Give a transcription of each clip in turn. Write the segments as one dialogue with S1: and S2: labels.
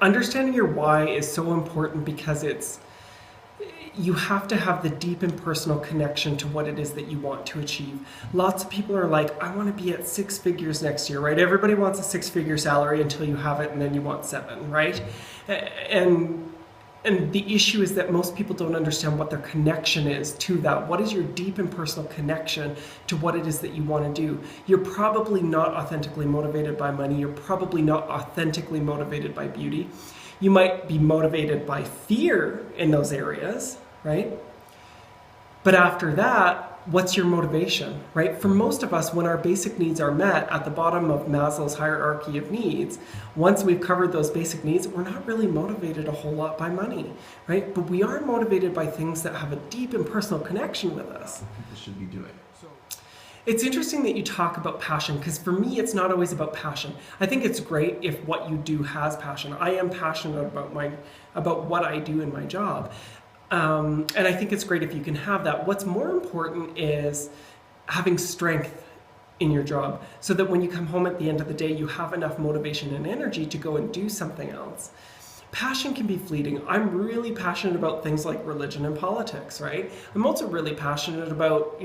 S1: Understanding your why is so important because you have to have the deep and personal connection to what it is that you want to achieve. Lots of people are like, I want to be at six figures next year, right? Everybody wants a six-figure salary until you have it, and then you want seven, right? And and the issue is that most people don't understand what their connection is to that. What is your deep and personal connection to what it is that you want to do? You're probably not authentically motivated by money. You're probably not authentically motivated by beauty. You might be motivated by fear in those areas, right? But after that, what's your motivation, right? For most of us, when our basic needs are met at the bottom of Maslow's hierarchy of needs, once we've covered those basic needs, we're not really motivated a whole lot by money, right? But we are motivated by things that have a deep and personal connection with us.
S2: What people should be doing.
S1: It's interesting that you talk about passion, because for me, it's not always about passion. I think it's great if what you do has passion. I am passionate about what I do in my job. And I think it's great if you can have that. What's more important is having strength in your job so that when you come home at the end of the day, you have enough motivation and energy to go and do something else. Passion can be fleeting. I'm really passionate about things like religion and politics, right? I'm also really passionate about,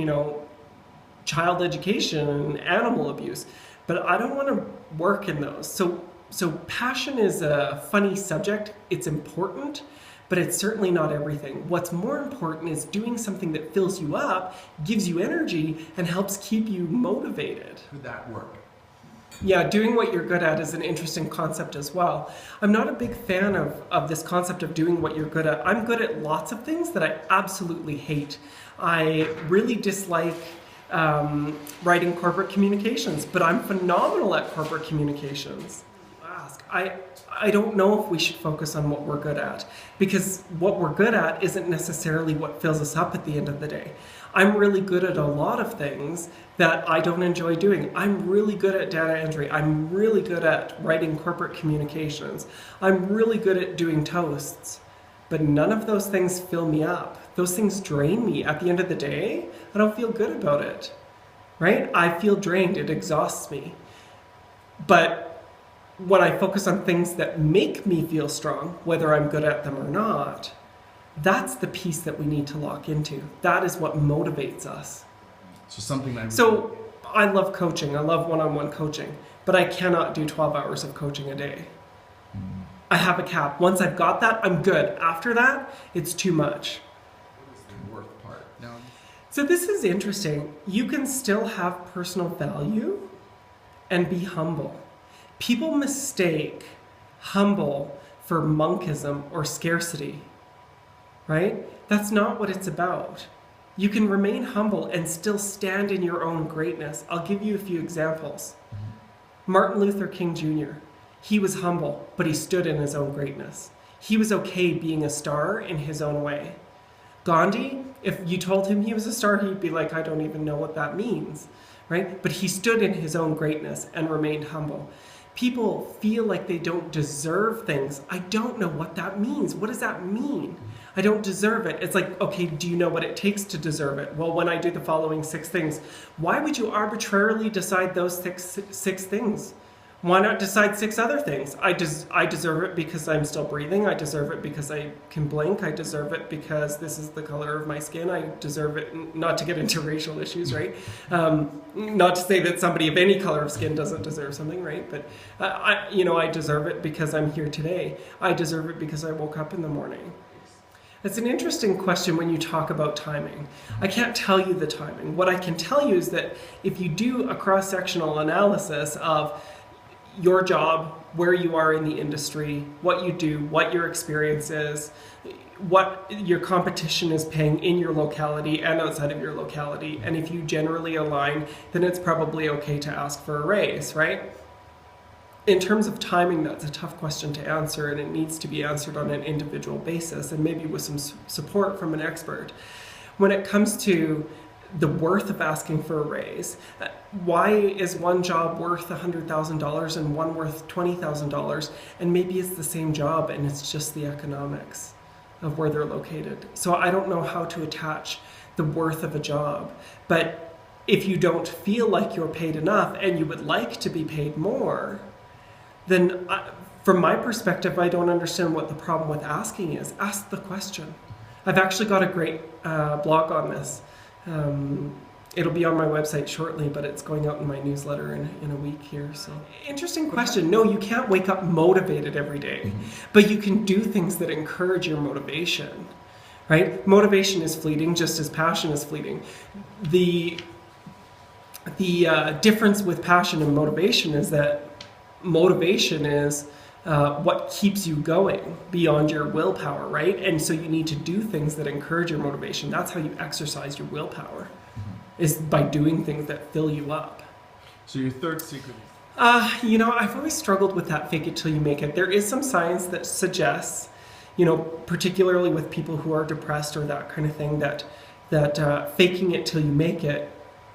S1: child education and animal abuse, but I don't want to work in those. So passion is a funny subject. It's important, but it's certainly not everything. What's more important is doing something that fills you up, gives you energy, and helps keep you motivated.
S2: Could that work?
S1: Yeah, doing what you're good at is an interesting concept as well. I'm not a big fan of this concept of doing what you're good at. I'm good at lots of things that I absolutely hate. I really dislike writing corporate communications, but I'm phenomenal at corporate communications. I don't know if we should focus on what we're good at, because what we're good at isn't necessarily what fills us up at the end of the day. I'm really good at a lot of things that I don't enjoy doing. I'm really good at data entry. I'm really good at writing corporate communications. I'm really good at doing toasts, but none of those things fill me up. Those things drain me. At the end of the day, I don't feel good about it, right? I feel drained. It exhausts me. But when I focus on things that make me feel strong, whether I'm good at them or not, that's the piece that we need to lock into. That is what motivates us. So I love coaching. I love one-on-one coaching, but I cannot do 12 hours of coaching a day. I have a cap. Once I've got that, I'm good. After that, it's too much.
S2: What is the worth part? Now,
S1: so this is interesting. You can still have personal value and be humble. People mistake humble for monkism or scarcity, right? That's not what it's about. You can remain humble and still stand in your own greatness. I'll give you a few examples. Martin Luther King Jr., he was humble, but he stood in his own greatness. He was okay being a star in his own way. Gandhi, if you told him he was a star, he'd be like, I don't even know what that means, right? But he stood in his own greatness and remained humble. People feel like they don't deserve things. I don't know what that means. What does that mean? I don't deserve it. It's like, okay, do you know what it takes to deserve it? Well, when I do the following 6 things, why would you arbitrarily decide those six things? Why not decide 6 other things? I deserve it because I'm still breathing. I deserve it because I can blink. I deserve it because this is the color of my skin. I deserve it, not to get into racial issues, right? Not to say that somebody of any color of skin doesn't deserve something, right? But I deserve it because I'm here today. I deserve it because I woke up in the morning. It's an interesting question when you talk about timing. I can't tell you the timing. What I can tell you is that if you do a cross-sectional analysis of your job, where you are in the industry, what you do, what your experience is, what your competition is paying in your locality and outside of your locality, and if you generally align, then it's probably okay to ask for a raise, right? In terms of timing, that's a tough question to answer, and it needs to be answered on an individual basis and maybe with some support from an expert. When it comes to the worth of asking for a raise, why is one job worth $100,000 and one worth $20,000? And maybe it's the same job and it's just the economics of where they're located. So I don't know how to attach the worth of a job, but if you don't feel like you're paid enough and you would like to be paid more, then from my perspective, I don't understand what the problem with asking is. Ask the question. I've actually got a great blog on this. It'll be on my website shortly, but it's going out in my newsletter in a week here. So, interesting question. No, you can't wake up motivated every day, but you can do things that encourage your motivation, right? Motivation is fleeting, just as passion is fleeting. The difference with passion and motivation is that motivation is what keeps you going beyond your willpower, right? And so you need to do things that encourage your motivation. That's how you exercise your willpower, is by doing things that fill you up.
S2: So your third secret.
S1: I've always struggled with that fake it till you make it. There is some science that suggests, particularly with people who are depressed or that kind of thing, that faking it till you make it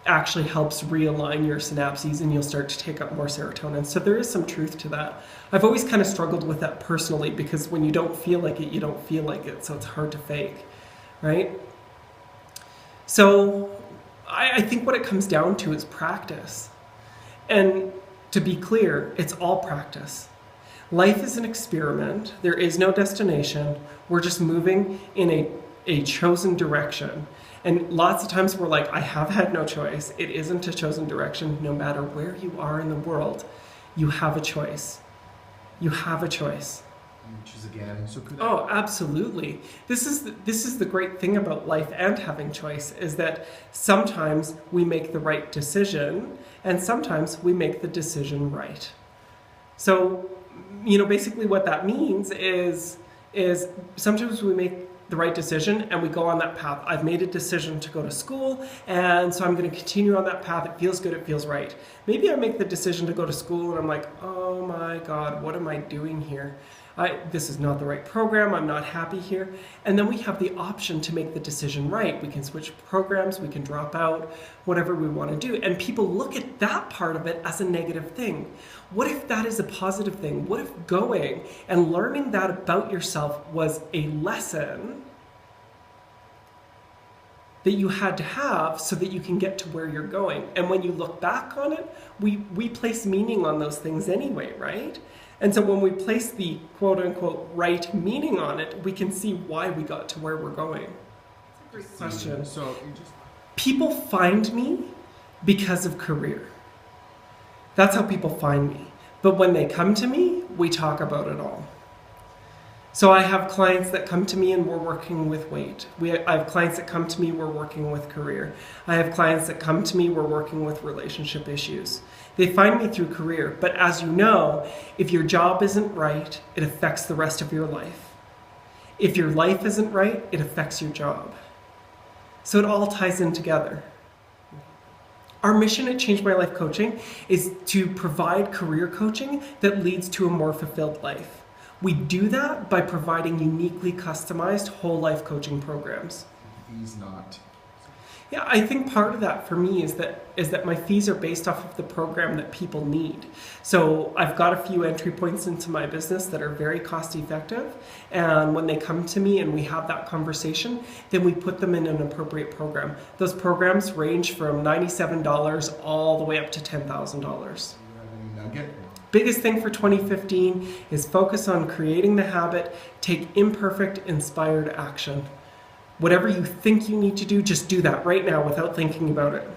S1: actually helps realign your synapses and you'll start to take up more serotonin. So there is some truth to that. I've always kind of struggled with that personally, because when you don't feel like it, you don't feel like it. So it's hard to fake, right? So I think what it comes down to is practice. And to be clear, it's all practice. Life is an experiment. There is no destination. We're just moving in a chosen direction. And lots of times we're like, I have had no choice. It isn't a chosen direction. No matter where you are in the world, you have a choice. You have a choice.
S2: Choose again. So could
S1: Oh, absolutely. This is the great thing about life and having choice, is that sometimes we make the right decision and sometimes we make the decision right. So, basically what that means is sometimes we make the right decision and we go on that path. I've made a decision to go to school, and so I'm going to continue on that path. It feels good, it feels right. Maybe I make the decision to go to school and I'm like, oh my God, what am I doing here? This is not the right program. I'm not happy here. And then we have the option to make the decision right. We can switch programs, we can drop out, whatever we want to do. And people look at that part of it as a negative thing. What if that is a positive thing? What if going and learning that about yourself was a lesson that you had to have so that you can get to where you're going? And when you look back on it, we place meaning on those things anyway, right? And so when we place the quote-unquote right meaning on it, we can see why we got to where we're going. That's a great question.
S2: So
S1: people find me because of career. That's how people find me. But when they come to me, we talk about it all. So I have clients that come to me and we're working with weight. I have clients that come to me, we're working with career. I have clients that come to me, we're working with relationship issues. They find me through career. But as you know, if your job isn't right, it affects the rest of your life. If your life isn't right, it affects your job. So it all ties in together. Our mission at Change My Life Coaching is to provide career coaching that leads to a more fulfilled life. We do that by providing uniquely customized whole life coaching programs.
S2: he's not.
S1: Yeah, I think part of that for me is that my fees are based off of the program that people need. So I've got a few entry points into my business that are very cost effective, and when they come to me and we have that conversation, then we put them in an appropriate program. Those programs range from $97 all the way up to $10,000.
S2: Nugget.
S1: Biggest thing for 2015 is focus on creating the habit, take imperfect, inspired action. Whatever you think you need to do, just do that right now without thinking about it.